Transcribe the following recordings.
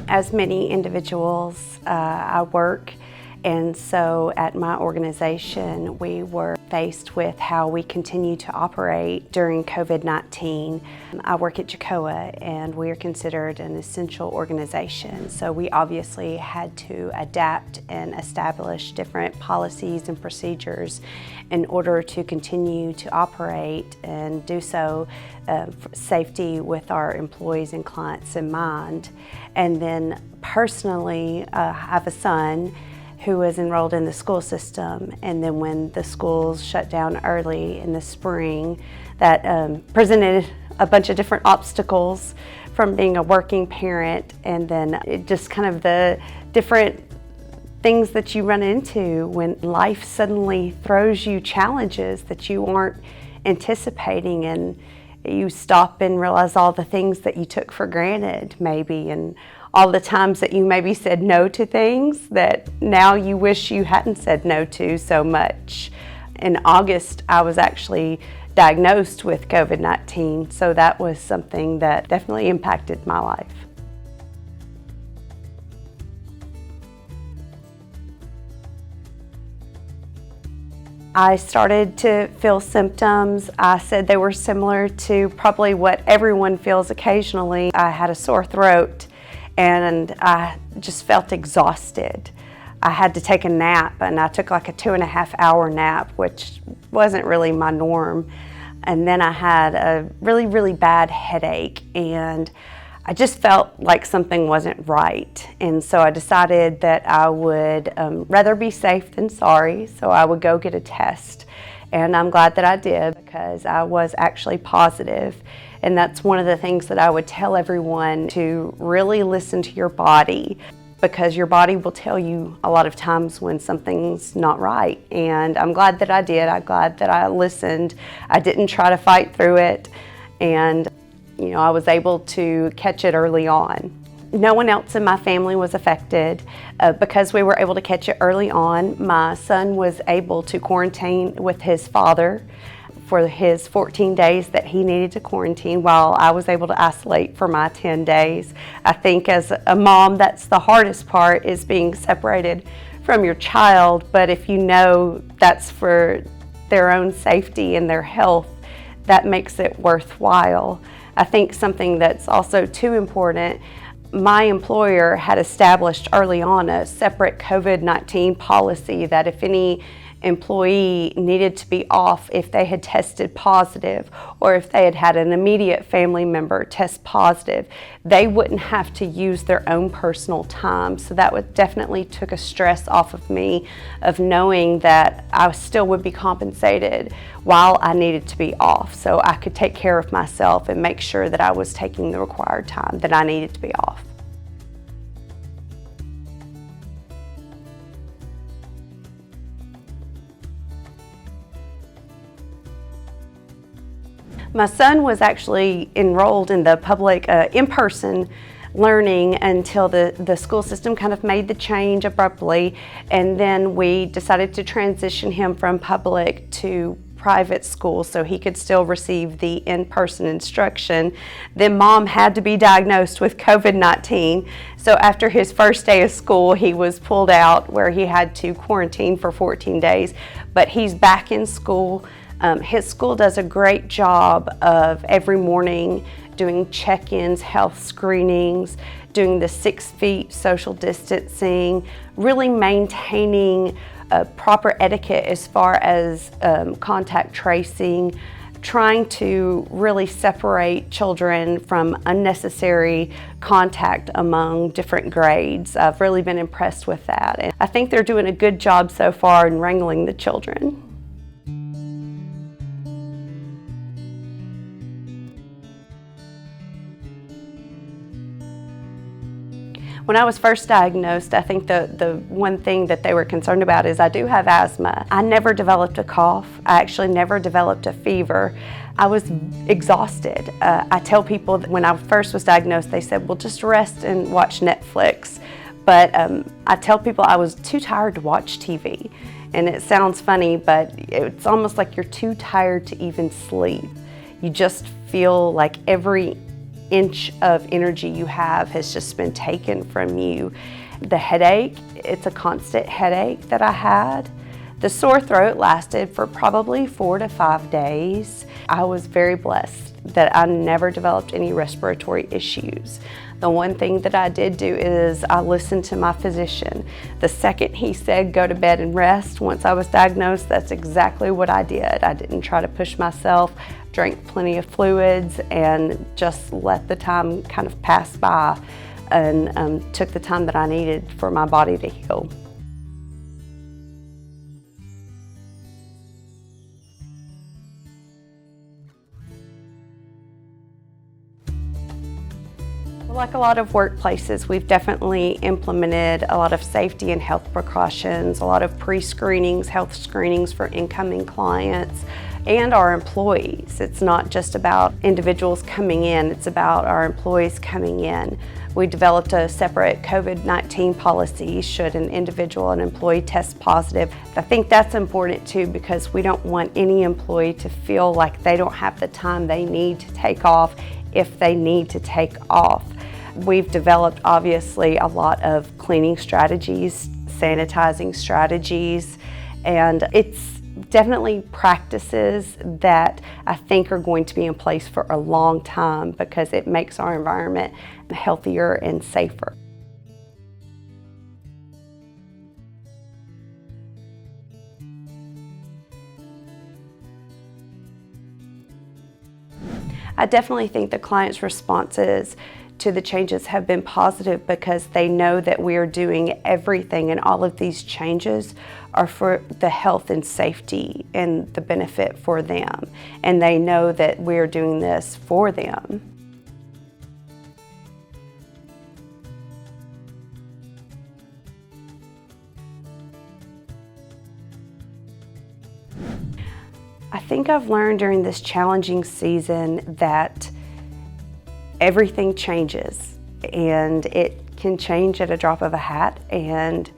As many individuals, I work, and so at my organization we were faced with how we continue to operate during COVID-19. I work at Jacoa, and we are considered an essential organization, so we obviously had to adapt and establish different policies and procedures in order to continue to operate and do so for safety with our employees and clients in mind. And then personally, I have a son who was enrolled in the school system, and then when the schools shut down early in the spring, that presented a bunch of different obstacles from being a working parent, and then it just kind of the different things that you run into when life suddenly throws you challenges that you aren't anticipating, and you stop and realize all the things that you took for granted maybe, and all the times that you maybe said no to things that now you wish you hadn't said no to so much. In August, I was actually diagnosed with COVID-19, so that was something that definitely impacted my life. I started to feel symptoms. I said they were similar to probably what everyone feels occasionally. I had a sore throat, and I just felt exhausted. I had to take a nap, and I took like a 2.5-hour nap, which wasn't really my norm. And then I had a really, really bad headache, and I just felt like something wasn't right. And so I decided that I would rather be safe than sorry, so I would go get a test. And I'm glad that I did, because I was actually positive. And that's one of the things that I would tell everyone, to really listen to your body, because your body will tell you a lot of times when something's not right. And I'm glad that I did. I'm glad that I listened. I didn't try to fight through it. And I was able to catch it early on. No one else in my family was affected. Because we were able to catch it early on, my son was able to quarantine with his father for his 14 days that he needed to quarantine, while I was able to isolate for my 10 days. I think as a mom, that's the hardest part, is being separated from your child. But if you know that's for their own safety and their health, that makes it worthwhile. I think something that's also too important, my employer had established early on a separate COVID-19 policy that if any employee needed to be off if they had tested positive, or if they had had an immediate family member test positive, they wouldn't have to use their own personal time. So that definitely took a stress off of me, of knowing that I still would be compensated while I needed to be off, so I could take care of myself and make sure that I was taking the required time that I needed to be off. My son was actually enrolled in the public in-person learning until the school system kind of made the change abruptly, and then we decided to transition him from public to private school so he could still receive the in-person instruction. Then Mom had to be diagnosed with COVID-19, so after his first day of school he was pulled out where he had to quarantine for 14 days, but he's back in school. His school does a great job of every morning doing check-ins, health screenings, doing the 6 feet social distancing, really maintaining proper etiquette as far as contact tracing, trying to really separate children from unnecessary contact among different grades. I've really been impressed with that, and I think they're doing a good job so far in wrangling the children. When I was first diagnosed, I think the one thing that they were concerned about is I do have asthma. I never developed a cough. I actually never developed a fever. I was exhausted. I tell people that when I first was diagnosed, they said, well, just rest and watch Netflix. But I tell people I was too tired to watch TV. And it sounds funny, but it's almost like you're too tired to even sleep. You just feel like every inch of energy you have has just been taken from you. The headache, it's a constant headache that I had. The sore throat lasted for probably 4 to 5 days. I was very blessed that I never developed any respiratory issues. The one thing that I did do is I listened to my physician. The second he said go to bed and rest once I was diagnosed, that's exactly what I did. I didn't try to push myself, drank plenty of fluids, and just let the time kind of pass by, and took the time that I needed for my body to heal. Like a lot of workplaces, we've definitely implemented a lot of safety and health precautions, a lot of pre-screenings, health screenings for incoming clients and our employees. It's not just about individuals coming in, it's about our employees coming in. We developed a separate COVID-19 policy should an individual, an employee test positive. I think that's important too, because we don't want any employee to feel like they don't have the time they need to take off if they need to take off. We've developed obviously a lot of cleaning strategies, sanitizing strategies, and it's definitely practices that I think are going to be in place for a long time because it makes our environment healthier and safer. I definitely think the clients' responses to the changes have been positive because they know that we are doing everything, and all of these changes are for the health and safety and the benefit for them. And they know that we're doing this for them. I think I've learned during this challenging season that everything changes, and it can change at a drop of a hat, and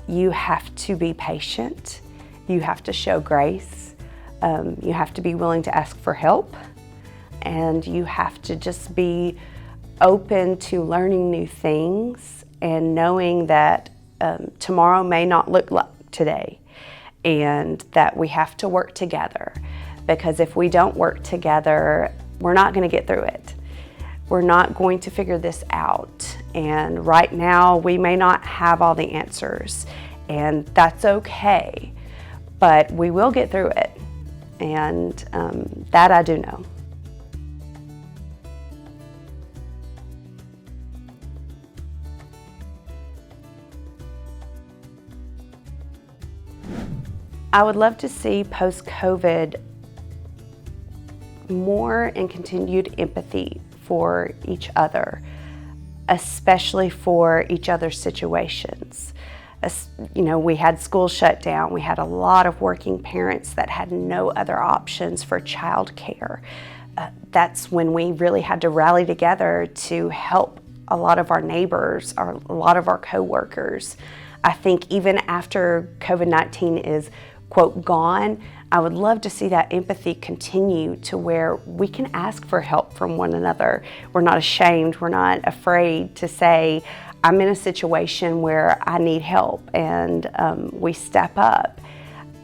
you have to be patient, you have to show grace, you have to be willing to ask for help, and you have to just be open to learning new things and knowing that tomorrow may not look like today, and that we have to work together, because if we don't work together, we're not going to get through it. We're not going to figure this out. And right now, we may not have all the answers, and that's okay, but we will get through it. And that I do know. I would love to see post-COVID more and continued empathy for each other, especially for each other's situations. You know, we had school shut down. We had a lot of working parents that had no other options for childcare. That's when we really had to rally together to help a lot of our neighbors, a lot of our coworkers. I think even after COVID-19 is, quote, gone, I would love to see that empathy continue to where we can ask for help from one another. We're not ashamed, we're not afraid to say, I'm in a situation where I need help, and we step up.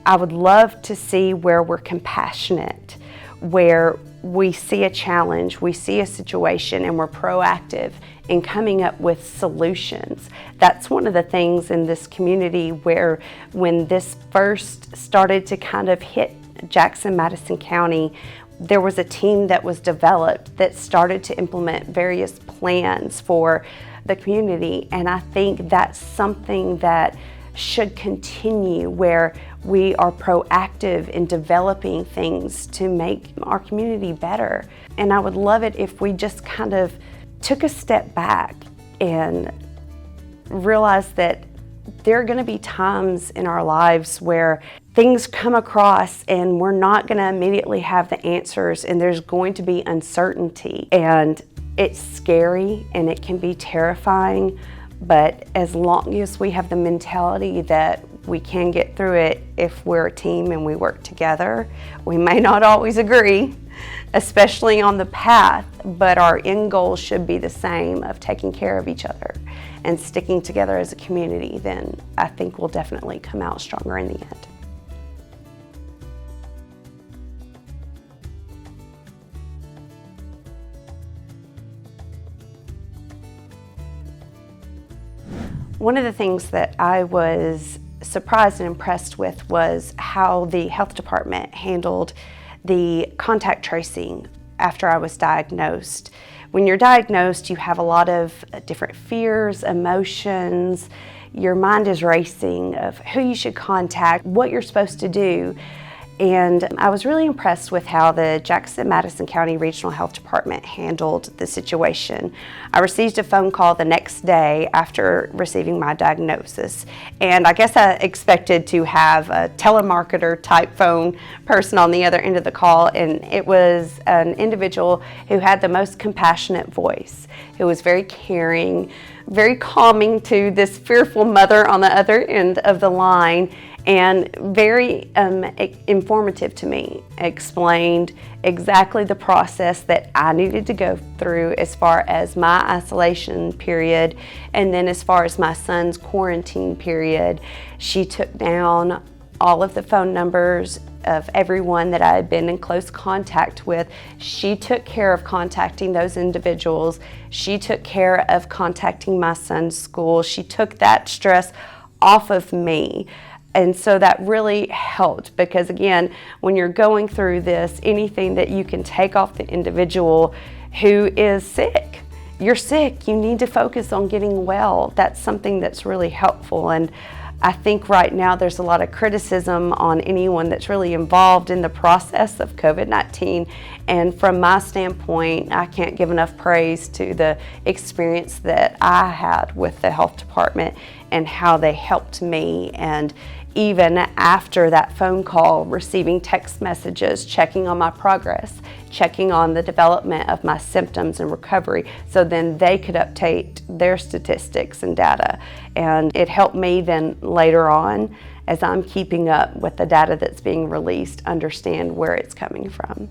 I would love to see where we're compassionate, where we see a challenge, we see a situation, and we're proactive in coming up with solutions. That's one of the things in this community where when this first started to kind of hit Jackson-Madison County, there was a team that was developed that started to implement various plans for the community, and I think that's something that should continue, where we are proactive in developing things to make our community better. And I would love it if we just kind of took a step back and realized that there are going to be times in our lives where things come across and we're not going to immediately have the answers, and there's going to be uncertainty, and it's scary and it can be terrifying. But as long as we have the mentality that we can get through it if we're a team and we work together, we may not always agree, especially on the path, but our end goal should be the same of taking care of each other and sticking together as a community, then I think we'll definitely come out stronger in the end. One of the things that I was surprised and impressed with was how the health department handled the contact tracing after I was diagnosed. When you're diagnosed, you have a lot of different fears, emotions. Your mind is racing of who you should contact, what you're supposed to do. And I was really impressed with how the Jackson-Madison County Regional Health Department handled the situation. I received a phone call the next day after receiving my diagnosis. And I guess I expected to have a telemarketer type phone person on the other end of the call. And it was an individual who had the most compassionate voice, who was very caring, very calming to this fearful mother on the other end of the line, and very informative to me. Explained exactly the process that I needed to go through as far as my isolation period, and then as far as my son's quarantine period. She took down all of the phone numbers of everyone that I had been in close contact with. She took care of contacting those individuals. She took care of contacting my son's school. She took that stress off of me. And so that really helped, because again, when you're going through this, anything that you can take off the individual who is sick. You're sick, you need to focus on getting well. That's something that's really helpful. And I think right now there's a lot of criticism on anyone that's really involved in the process of COVID-19. And from my standpoint, I can't give enough praise to the experience that I had with the health department and how they helped me. And even after that phone call, receiving text messages, checking on my progress, checking on the development of my symptoms and recovery, so then they could update their statistics and data. And it helped me then later on, as I'm keeping up with the data that's being released, understand where it's coming from.